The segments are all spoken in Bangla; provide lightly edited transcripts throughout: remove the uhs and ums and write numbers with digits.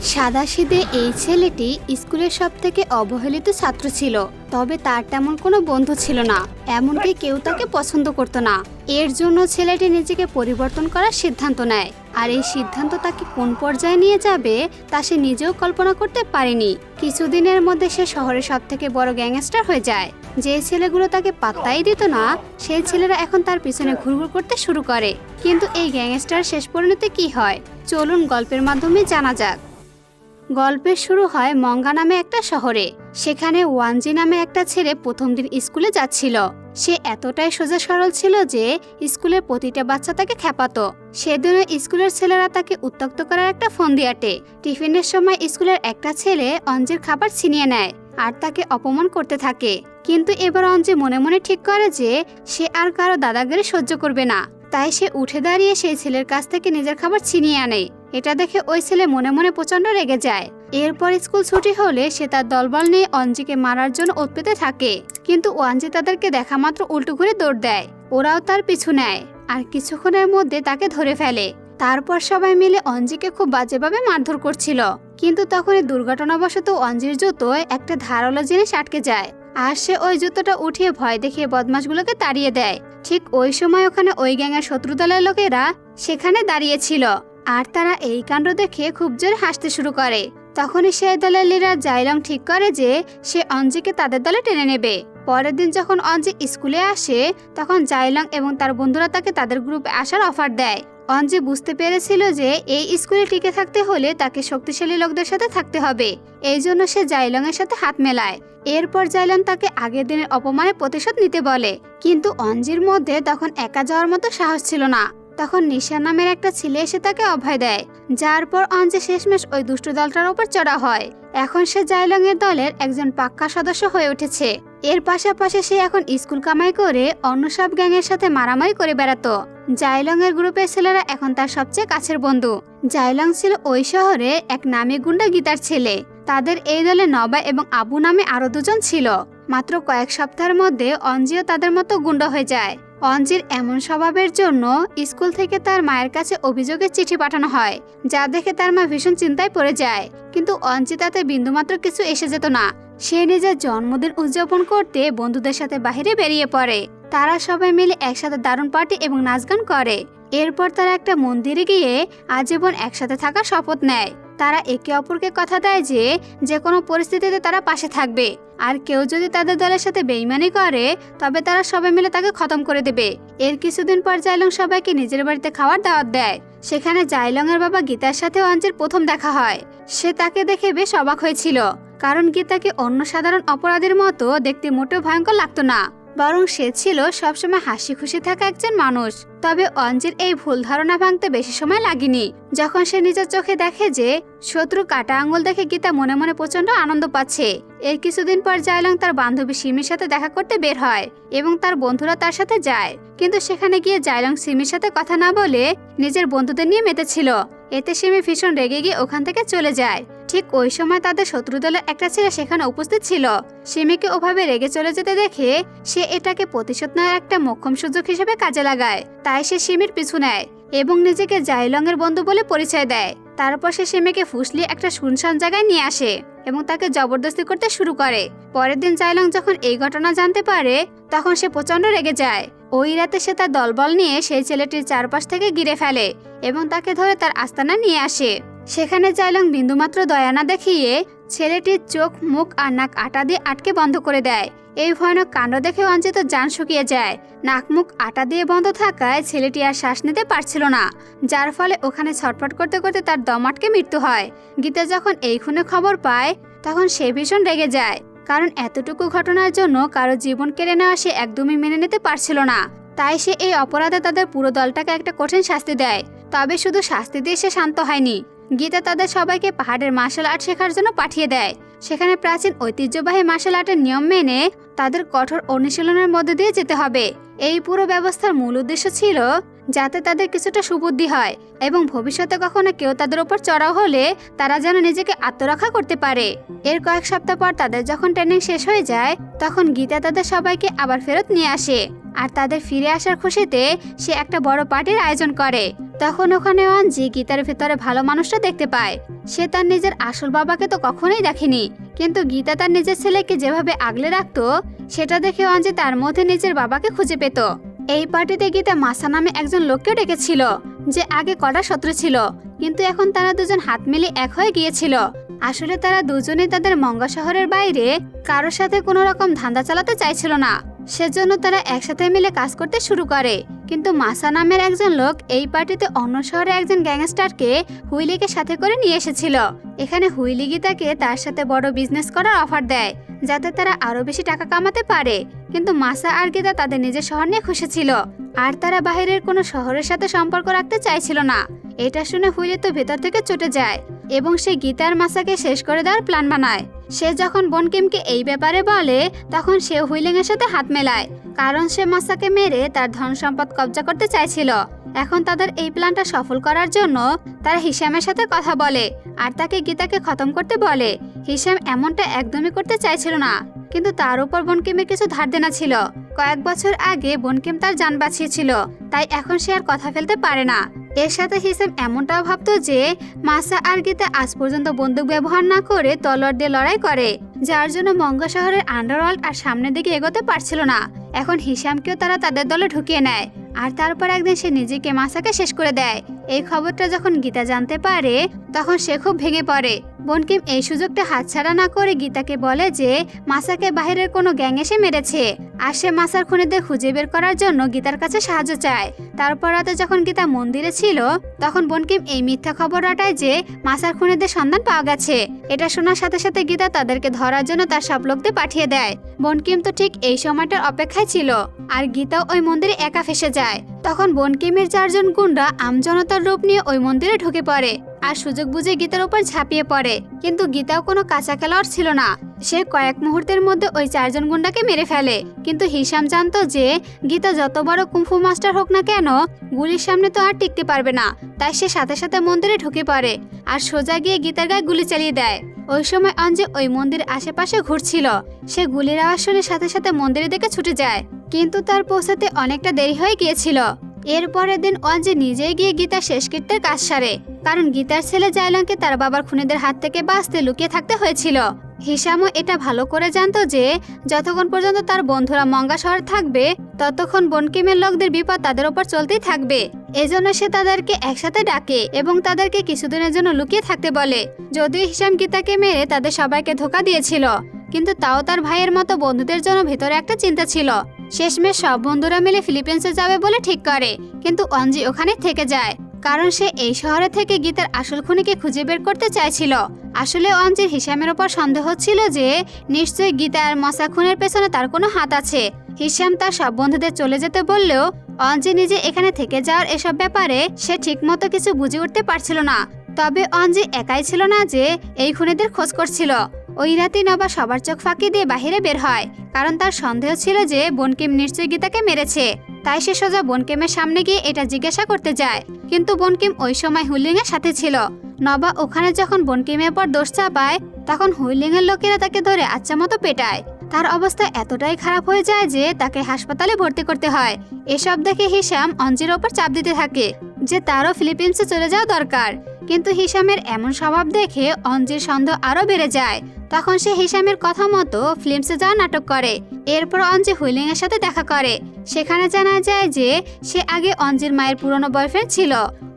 সাদাসিধে এই ছেলেটি স্কুলের সবথেকে অবহেলিত ছাত্র ছিল। তবে তার তেমন কোনো বন্ধু ছিল না, এমনকি কেউ তাকে পছন্দ করত না। এর জন্য ছেলেটি নিজেকে পরিবর্তন করার সিদ্ধান্ত নেয়। আর এই সিদ্ধান্ত তাকে কোন পর্যায়ে নিয়ে যাবে তা সে নিজেও কল্পনা করতে পারেনি। কিছুদিনের মধ্যে সে শহরের সবথেকে বড় গ্যাংস্টার হয়ে যায়। যে ছেলেগুলো তাকে পাত্তাই দিত না, সেই ছেলেরা এখন তার পিছনে ঘুরঘুর করতে শুরু করে। কিন্তু এই গ্যাংস্টার শেষ পরিণতি কি হয়, চলুন গল্পের মাধ্যমে জানা যাক। গল্পের শুরু হয় মঙ্গা নামে একটা শহরে। সেখানে ওয়ানজি নামে একটা ছেলে প্রথম দিন স্কুলে যাচ্ছিল। সে এতটাই সোজা সরল ছিল যে স্কুলের প্রতিটা বাচ্চা তাকে খেপাতো। সেদিনও স্কুলের ছেলেরা তাকে উত্ত্যক্ত করার একটা ফন্দি আটে। টিফিনের সময় স্কুলের একটা ছেলে অঞ্জির খাবার ছিনিয়ে নেয় আর তাকে অপমান করতে থাকে। কিন্তু এবার অঞ্জি মনে মনে ঠিক করে যে সে আর কারো দাদাগিরি সহ্য করবে না। তাই সে উঠে দাঁড়িয়ে সেই ছেলের কাছ থেকে নিজের খাবার ছিনিয়ে আনে। এটা দেখে ওই ছেলে মনে মনে প্রচন্ড রেগে যায়। এরপর স্কুল ছুটি হলে সে তার দলবল নিয়ে অঞ্জিকে মারার জন্য ওৎ পেতে থাকে। কিন্তু ওয়ানজি তাদেরকে দেখা মাত্র উল্টো ঘুরে দৌড় দেয়। ওরাও তার পিছু নেয় আর কিছুক্ষণের মধ্যে তাকে ধরে ফেলে। তারপর সবাই মিলে অঞ্জিকে খুব বাজেভাবে মারধর করছিল। কিন্তু তখনই দুর্ঘটনাবশত অঞ্জির জুতোয় একটা ধারালো জিনিস আটকে যায় আর সে ওই জুতোটা উঠিয়ে ভয় দেখিয়ে বদমাশগুলোকে তাড়িয়ে দেয়। ঠিক ওই সময় ওখানে ওই গ্যাংয়ের শত্রু দলের লোকেরা সেখানে দাঁড়িয়েছিল আর তারা এই কাণ্ড দেখে খুব জোরে হাসতে শুরু করে। তখনই সেই দলের লিডার জাইলং ঠিক করে যে সে অঞ্জিকে তাদের দলে টেনে নেবে। পরের দিন যখন অঞ্জি স্কুলে আসে তখন জাইলং এবং তার বন্ধুরা তাকে তাদের গ্রুপে আসার অফার দেয়। অঞ্জি বুঝতে পেরেছিল যে এই স্কুলে টিকে থাকতে হলে তাকে শক্তিশালী লোকদের সাথে থাকতে হবে। এই জন্য সে জাইলং এর সাথে হাত মেলায়। এরপর জাইলং তাকে আগের দিনের অপমানের প্রতিশোধ নিতে বলে। কিন্তু অঞ্জির মধ্যে তখন একা যাওয়ার মতো সাহস ছিল না। তখন নিশা নামের একটা ছেলে এসে তাকে অভয় দেয়, যার পর অঞ্জি শেষমেশ ওই দুষ্ট দলটার উপর চড়া হয়। এখন সে জাইলং এর দলের একজন পাক্কা সদস্য হয়ে উঠেছে। এর পাশাপাশি সে এখন স্কুল কামাই করে অন্য সব গ্যাংয়ের সাথে মারামারি করে বেড়াতো। জাইলং এর গ্রুপের ছেলেরা এখন তার সবচেয়ে কাছের বন্ধু। জাইলং ছিল ওই শহরে এক নামী গুন্ডা গীতার ছেলে। তাদের এই দলে নবা এবং আবু নামে আরো দুজন ছিল। মাত্র কয়েক সপ্তাহের মধ্যে অঞ্জিও তাদের মতো গুন্ডা হয়ে যায়। অঞ্জির এমন স্বভাবের জন্য স্কুল থেকে তার মায়ের কাছে অভিযোগের চিঠি পাঠানো হয়, যা দেখে তার মা ভীষণ চিন্তায় পড়ে যায়। কিন্তু অঞ্জি তাতে বিন্দুমাত্র কিছু এসে যেত না। সে নিজের জন্মদিন উদযাপন করতে বন্ধুদের সাথে বাইরে বেরিয়ে পড়ে। তারা সবাই মিলে একসাথে দারুণ পার্টি এবং নাচ গান করে। এরপর তারা একটা মন্দিরে গিয়ে আজীবন একসাথে থাকার শপথ নেয়। তারা একে অপরকে কথা দেয় যে যে কোনো পরিস্থিতিতে তারা পাশে থাকবে, আর কেউ যদি তাদের দলের সাথে বেইমানি করে তবে তারা সবাই মিলে তাকে খতম করে দেবে। এর কিছুদিন পর জাইলং সবাইকে নিজের বাড়িতে খাওয়ার দাওয়াত দেয়। সেখানে জাইলং এর বাবা গীতার সাথে অঞ্জির প্রথম দেখা হয়। সে তাকে দেখে বেশ অবাক হয়েছিল, কারণ গীতাকে অন্য সাধারণ অপরাধীর মতো দেখতে মোটেও ভয়ঙ্কর লাগতো না, বরং সে ছিল সবসময় হাসি খুশি থাকা একজন মানুষ। তবে অঞ্জির এই ভুল ধারণা ভাঙতে বেশি সময় লাগেনি। যখন সে নিজের চোখে দেখে যে শত্রু কাটা আঙুল দেখে গীতা মনে মনে প্রচন্ড আনন্দ পাচ্ছে। এর কিছুদিন পর জাইলং তার বান্ধবী সিমির সাথে দেখা করতে বের হয় এবং তার বন্ধুরা তার সাথে যায়। কিন্তু সেখানে গিয়ে জাইলং সিমির সাথে কথা না বলে নিজের বন্ধুদের নিয়ে মেতেছিল। এতে সিমি ভীষণ রেগে গিয়ে ওখান থেকে চলে যায়। ঠিক ওই সময় তাদের শত্রু দলের একটা ছেলে সেখানে উপস্থিত ছিল। সিমিকে ওভাবে রেগে চলে যেতে দেখে সে এটাকে প্রতিশোধ নেওয়ার একটা মোক্ষম সুযোগ হিসেবে কাজে লাগায়। তাই সে সিমির পিছু নেয় এবং নিজেকে জাইলং এর বন্ধু বলে পরিচয় দেয়। তারপর সে সিমিকে ফুসলিয়ে একটা শুনশান জায়গায় নিয়ে আসে এবং তাকে জবরদস্তি করতে শুরু করে। পরের দিন জাইলং যখন এই ঘটনা জানতে পারে তখন সে প্রচন্ড রেগে যায়। ওই রাতে সে তার দলবল নিয়ে সেই ছেলেটির চারপাশ থেকে ঘিরে ফেলে এবং তাকে ধরে তার আস্তানা নিয়ে আসে। সেখানে জাইলং বিন্দুমাত্র দয়া না দেখিয়ে ছেলেটির চোখ, মুখ আর নাক আটা দিয়ে আটকে বন্ধ করে দেয়। এই ভয়ানক কাণ্ড দেখে অঞ্জিত জান শুকিয়ে যায়। নাক মুখ আটা দিয়ে বন্ধ থাকায় ছেলেটি আর শ্বাস নিতে পারছিল না, যার ফলে ওখানে ছটফট করতে করতে তার দম আটকে মৃত্যু হয়। গীতা যখন এই খুনে খবর পায় তখন সে ভীষণ রেগে যায়, কারণ এতটুকু ঘটনার জন্য কারো জীবন কেড়ে নেওয়া সে একদমই মেনে নিতে পারছিল না। তাই সে এই অপরাধে তাদের পুরো দলটাকে একটা কঠিন শাস্তি দেয়। তবে শুধু শাস্তি দিয়ে সে শান্ত হয়নি। গীতা তাদের সবাইকে পাহাড়ের মার্শাল আর্ট শেখার জন্য পাঠিয়ে দেয়। সেখানে প্রাচীন ঐতিহ্যবাহী মার্শাল আর্টের নিয়ম মেনে তাদের কঠোর অনুশীলনের মধ্যে দিয়ে যেতে হবে। এই পুরো ব্যবস্থার মূল উদ্দেশ্য ছিল যাতে তাদের কিছুটা সুবুদ্ধি হয় এবং ভবিষ্যতে কখনো কেউ তাদের উপর চড়াও হলে তারা যেন নিজেকে আত্মরক্ষা করতে পারে। এর কয়েক সপ্তাহ পর তাদের যখন ট্রেনিং শেষ হয়ে যায় তখন গীতা তাদের সবাইকে আবার ফেরত নিয়ে আসে। আর তাদের ফিরে আসার খুশিতে সে একটা বড় পার্টির আয়োজন করে। তখন ওখানে অঞ্জি গীতার ভেতরে ভালো মানুষটা দেখতে পায়। সে তার নিজের আসল বাবাকে তো কখনোই দেখেনি, কিন্তু গীতা তার নিজের ছেলেকে যেভাবে আগলে রাখতো সেটা দেখে অঞ্জি তার মধ্যে নিজের বাবাকে খুঁজে পেত। এই পার্টিতে গীতা মাসা নামে একজন লোককে ডেকেছিল, যে আগে কড়া শত্রু ছিল, কিন্তু এখন তারা দুজন হাত মিলিয়ে এক হয়ে গিয়েছিল। আসলে তারা দুজনেই তাদের মঙ্গা শহরের বাইরে কারোর সাথে কোনো রকম ধান্দা চালাতে চাইছিল না, সেজন্য তারা একসাথে মিলে কাজ করতে শুরু করে। কিন্তু মাসা নামের একজন লোক এই পার্টিতে অন্য শহরে একজন গ্যাংস্টারকে হুইলিকে সাথে করে নিয়ে এসেছিল। এখানে হুইলি গীতাকে তার সাথে বড় বিজনেস করার অফার দেয়, যাতে তারা আরো বেশি টাকা কামাতে পারে। কিন্তু মাসা আর গীতা তাদের নিজের শহর নিয়ে খুশি ছিল, আর তারা বাইরের কোনো শহরের সাথে সম্পর্ক রাখতে চাইছিল না। এটা শুনে হুইলি তো ভেতর থেকে চটে যায় এবং সে গীতা আর মাসাকে শেষ করে দেওয়ার প্ল্যান বানায়। সে যখন বনকিমকে এই ব্যাপারে বলে তখন সে হুইলিং এর সাথে হাত মেলায়, কারণ সে মাসাকে মেরে তার ধন সম্পদ কবজা করতে চাইছিল। এখন তাদের এই প্ল্যানটা সফল করার জন্য তারা হিসামের সাথে কথা বলে আর তাকে গীতাকে খতম করতে বলে। হিসাম এমনটা একদমই করতে চাইছিল না, কিন্তু তার উপর বনকিমের কিছু ধার দেনা ছিল। কয়েক বছর আগে বনকিম তার জান বাঁচিয়েছিল, তাই এখন সে আর কথা ফেলতে পারে না। এর সাথে হিসাম এমনটাও ভাবতো যে মাসা আর গীতা আজ পর্যন্ত বন্দুক ব্যবহার না করে তলোয়ার দিয়ে লড়াই করে, যার জন্য মঙ্গা শহরের আন্ডারওয়ার্ল্ড আর সামনের দিকে এগোতে পারছিল না। এখন হিসামকেও তারা তাদের দলে ঢুকিয়ে নেয়, আর তারপর একদিন সে নিজেকে মাসাকে শেষ করে দেয়। এই খবরটা যখন গীতা জানতে পারে তখন সে খুব ভেঙে পড়ে। বনকিম এই সুযোগটা হাতছাড়া না করে গীতাকে বলে যে মাসাকে বাইরের কোনো গ্যাং এসে মেরেছে, আর সে মাসার খুনিদের খুঁজে বের করার জন্য গীতার কাছে সাহায্য চায়। তারপর রাতে যখন গীতা মন্দিরে ছিল তখন বনকিম এই মিথ্যা খবর রটায় যে মাসার খুনিদের সন্ধান পাওয়া গেছে। এটা শোনার সাথে সাথে গীতা তাদেরকে ধরার জন্য তার সব লোকদের পাঠিয়ে দেয়। বনকিম তো ঠিক এই সময়টার অপেক্ষায় ছিল, আর গীতাও ওই মন্দিরে একা ফেসে যায়। তখন বনকিমের 4 জন গুন্ডা আমজনতার রূপ নিয়ে ওই মন্দিরে ঢুকে পড়ে আর সুযোগ বুঝে গীতার উপর ঝাঁপিয়ে পড়ে। কিন্তু গীতাও কোনো কাঁচা খেলোয়াড় ছিল না, সে কয়েক মুহূর্তের মধ্যে ওই 4 জন গুন্ডাকে মেরে ফেলে। কিন্তু হিসাম জানতো যে গীতা যত বড় কুংফু মাস্টার হোক না কেন গুলির সামনে তো আর টিকতে পারবে না, তাই সে সাথে সাথে মন্দিরে ঢুকে পড়ে আর সোজা গিয়ে গীতার গায়ে গুলি চালিয়ে দেয়। ওই সময় অঞ্জে ওই মন্দির আশেপাশে ঘুরছিল, সে গুলির আওয়াজ শুনে সাথে সাথে মন্দিরের দিকে ছুটে যায়, কিন্তু তার পৌঁছাতে অনেকটা দেরি হয়ে গিয়েছিল। এর পরের দিন অঞ্জে নিজেই গিয়ে গীতার শেষকৃত্যের কাজ সারে, কারণ গীতার ছেলে জাইলংকে তার বাবার খুনিদের হাত থেকে বাঁচতে লুকিয়ে থাকতে হয়েছিল। হিসামও এটা ভালো করে জানতো যে যতক্ষণ পর্যন্ত তার বন্ধুরা মঙ্গা শহরে থাকবে ততক্ষণ বনকিমের লোকদের বিপদ তাদের ওপর চলতেই থাকবে। এজন্য সে তাদেরকে একসাথে ডাকে এবং তাদেরকে কিছুদিনের জন্য লুকিয়ে থাকতে বলে। যদিও হিসাম গীতাকে মেরে তাদের সবাইকে ধোঁকা দিয়েছিল, কিন্তু তাও তার ভাইয়ের মতো বন্ধুদের জন্য ভেতরে একটা চিন্তা ছিল। শেষমেশ সব বন্ধুরা মিলে ফিলিপিন্সে যাবে বলে ঠিক করে, কিন্তু অঞ্জি ওখানে থেকে যায়, কারণ সে এই শহরে থেকে গীতার আসল খুনিকে খুঁজে বের করতে চাইছিল। আসলে অঞ্জির হিসামের ওপর সন্দেহ ছিল যে নিশ্চয়ই গীতা আর মশা খুনের পেছনে তার কোনো হাত আছে। হিসাম তার সব বন্ধুদের চলে যেতে বললেও অঞ্জি নিজে এখানে থেকে যাওয়ার এসব ব্যাপারে সে ঠিকমতো কিছু বুঝে উঠতে পারছিল না। তবে অঞ্জি একাই ছিল না যে এই খুনিদের খোঁজ করছিল। ওই রাতেই নবা সবার চোখ ফাঁকি দিয়ে বাহিরে বের হয়, কারণ তার সন্দেহ ছিল যে বনকিম নিশ্চয়ই গীতাকে মেরেছে। তাই সে সোজা বনকিমের সামনে গিয়ে এটা জিজ্ঞাসা করতে যায়, কিন্তু বনকিম ওই সময় হুইলিং এর সাথে ছিল। নবা ওখানে যখন বনকিমের পর দোষ চাপায় তখন হুইলিং এর লোকেরা তাকে ধরে আচ্ছা মতো পেটায়। তার অবস্থা এতটাই খারাপ হয়ে যায় যে তাকে হাসপাতালে ভর্তি করতে হয়। এসব দেখে হিসাম অঞ্জির ওপর চাপ দিতে থাকে যে তারও ফিলিপিন্সে চলে যাওয়া দরকার, কিন্তু হিসামের এমন স্বভাব দেখে অঞ্জির সন্দেহ আরো বেড়ে যায়। তখন সে হিসামের কথা মতো ফিল্মসে যাওয়া নাটক করে। এরপর অঞ্জি হুইলিং এর সাথে দেখা করে। সেখানে জানা যায় যে সে আগে অঞ্জির মায়ের পুরনো বয়ফ্রেন্ড ছিল।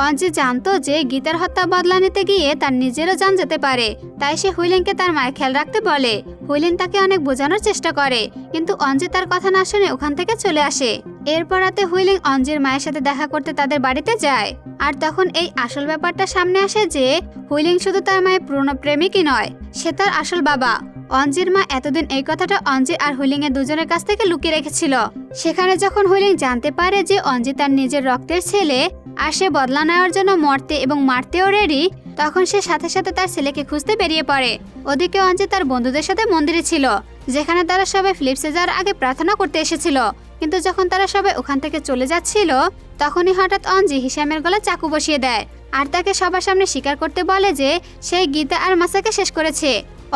অঞ্জি জানতো যে গীতার হত্যা বদলা নিতে গিয়ে তার নিজেরও জান যেতে পারে, তাই সে হুইলিংকে তার মায়ের খেয়াল রাখতে বলে। হুইলিং তাকে অনেক বোঝানোর চেষ্টা করে, কিন্তু অঞ্জি তার কথা না শুনে ওখান থেকে চলে আসে। এরপর রাতে হুইলিং অঞ্জির মায়ের সাথে দেখা করতে তাদের বাড়িতে যায়, আর তখন এই আসল ব্যাপারটা সামনে আসে যে হুইলিং শুধু তার মায়ের পুরনো প্রেমিকই নয়, সে তার আসল বাবা। অঞ্জির মা এতদিন এই কথাটা অঞ্জি আর হুইলিং এর দুজনের কাছ থেকে লুকিয়ে রেখেছিল। সেখানে যখন হুইলিং জানতে পারে যে অঞ্জি তার নিজের রক্তের ছেলে আর সে বদলা নেওয়ার জন্য মরতে এবং মারতেও রেডি, তখন সে সাথে সাথে তার ছেলেকে খুঁজতে বেরিয়ে পড়ে। ওদিকে অঞ্জি তার বন্ধুদের সাথে মন্দিরে ছিল, যেখানে তারা সবাই ফিলিপসে যাওয়ার আগে প্রার্থনা করতে এসেছিল। কিন্তু যখন তারা সবাই ওখান থেকে চলে যাচ্ছিল তখনই হঠাৎ অঞ্জি হিসামের গলায় চাকু বসিয়ে দেয় আর তাকে সবার সামনে স্বীকার করতে বলে যে সেই গীতা আর মাসাকে শেষ করেছে।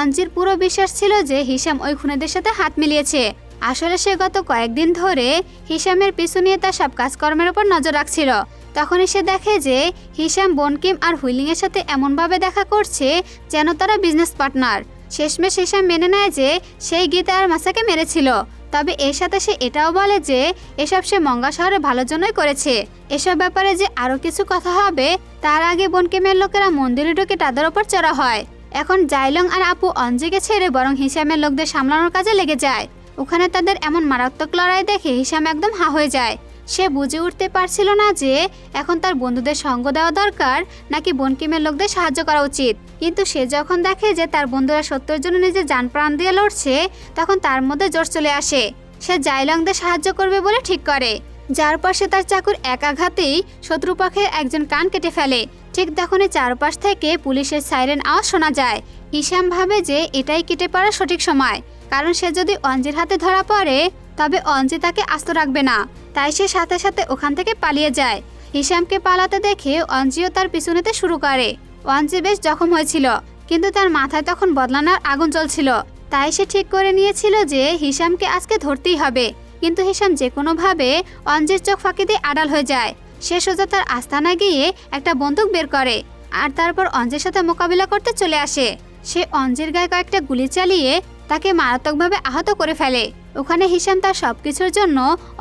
অঞ্জির পুরো বিশ্বাস ছিল যে হিসাম ওই খুনিদের সাথে হাত মিলিয়েছে, আসলে সে গত কয়েকদিন ধরে হিসামের পিছু নিয়ে তার সব কাজকর্মের উপর নজর রাখছিল। তখনই সে দেখে যে হিসাম বনকিম আর হুইলিংয়ের সাথে এমনভাবে দেখা করছে যেন তারা বিজনেস পার্টনার। শেষমেশ হিসাম মেনে নেয় যে সেই গীতা আর মাসাকে মেরেছিল। তবে এর সাথে সে এটাও বলে যে এসব সে মঙ্গা শহরে ভালোর জন্যই করেছে। এসব ব্যাপারে যে আরও কিছু কথা হবে তার আগে বনকিমের লোকেরা মন্দিরে ঢুকে তাদের ওপর চড়া হয়। এখন জাইলং আর আপু অঞ্জিকে ছেড়ে বরং হিসামের লোকদের সামলানোর কাজে লেগে যায়। ওখানে তাদের এমন মারাত্মক লড়াই দেখে হিসাম একদম হা হয়ে যায়। সে বুঝে উঠতে পারছিল না যে এখন তার বন্ধুদের সঙ্গ দেওয়া দরকার নাকি বনকিমের লোকদের সাহায্য করা উচিত। কিন্তু সে যখন দেখে যে তার বন্ধুরা সত্যের জন্য নিজের জান প্রাণ দিয়ে লড়ছে তখন তার মধ্যে জোশ চলে আসে। সে জাইলংদের সাহায্য করবে বলে ঠিক করে, যার পর সে তার চাকুর এক আঘাতেই শত্রুপক্ষের একজন কান কেটে ফেলে। ঠিক তখনই চারপাশ থেকে পুলিশের সাইরেন আওয়াজ শোনা যায়। হিসাম ভাবে যে এটাই কেটে পড়ার সঠিক সময়, কারণ সে যদি অঞ্জির হাতে ধরা পড়ে তবে অঞ্জি তাকে আস্ত রাখবে না। তাই সে সাথে সাথে ওখান থেকে পালিয়ে যায়। হিসামকে পালাতে দেখে অঞ্জিও তার পিছু নিতে শুরু করে। অঞ্জি বেশ জখম হয়েছিল, কিন্তু তার মাথায় তখন বদলানোর আগুন জ্বলছিল। তাই সে ঠিক করে নিয়েছিল যে হিসামকে আজকে ধরতেই হবে। কিন্তু হিসাম যে কোনোভাবে অঞ্জির চোখ ফাঁকি দিয়ে আড়াল হয়ে যায়। সে সোজা তার আস্তানায় গিয়ে একটা বন্দুক বের করে আর তারপর অঞ্জির সাথে মোকাবিলা করতে চলে আসে। সে অঞ্জির গায়ে কয়েকটা গুলি চালিয়ে তাকে মারাত্মকভাবে আহত করে ফেলে। ওখানে হিসাম তার সবকিছুর জন্য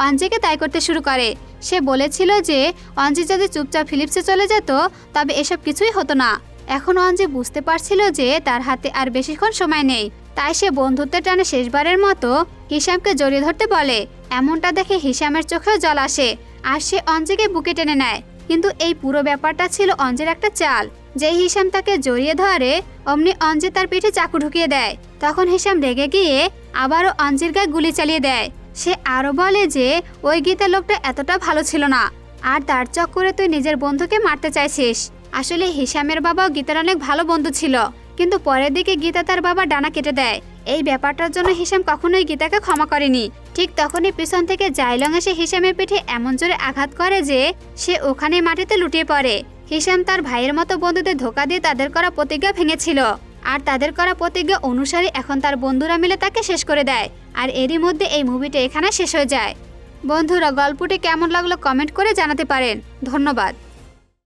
অঞ্জিকে দায়ী করতে শুরু করে। সে বলেছিল যে অঞ্জি যদি চুপচাপ ফিলিপসে চলে যেত তবে এসব কিছুই হতো না। এখন অঞ্জি বুঝতে পারছিল যে তার হাতে আর বেশিক্ষণ সময় নেই। তাই সে বন্ধুত্বের টানে শেষবারের মতো হিসামকে জড়িয়ে ধরতে বলে। এমনটা দেখে হিসামের চোখেও জল আসে আর সে অঞ্জিকে বুকে টেনে নেয়। কিন্তু এই পুরো ব্যাপারটা ছিল অঞ্জির একটা চাল। যেই হিসাম তাকে জড়িয়ে ধরে অমনি অঞ্জি তার পিঠে চাকু ঢুকিয়ে দেয়। তখন হিসাম রেগে গিয়ে আবারও অঞ্জির গায়ে গুলি চালিয়ে দেয়। সে আরও বলে যে ওই গীতা লোকটা এতটা ভালো ছিল না আর তার চক্করে তুই নিজের বন্ধুকে মারতে চাইছিস। আসলে হিসামের বাবাও গীতার অনেক ভালো বন্ধু ছিল, কিন্তু পরের দিকে গীতা তার বাবা ডানা কেটে দেয়। এই ব্যাপারটার জন্য হিসাম কখনোই গীতাকে ক্ষমা করেনি। ঠিক তখনই পিছন থেকে জাইলং এসে হিসামের পিঠে এমন জোরে আঘাত করে যে সে ওখানে মাটিতে লুটিয়ে পড়ে। হিসাম তার ভাইয়ের মতো বন্ধুদের ধোকা দিয়ে তাদের করা প্রতিজ্ঞা ভেঙেছিল আর তাদের করা প্রতিজ্ঞা অনুসারে এখন তার বন্ধুরা মিলে তাকে শেষ করে দেয়। আর এরই মধ্যে এই মুভিটা এখানে শেষ হয়ে যায়। বন্ধুরা, গল্পটি কেমন লাগলো কমেন্ট করে জানাতে পারেন। ধন্যবাদ।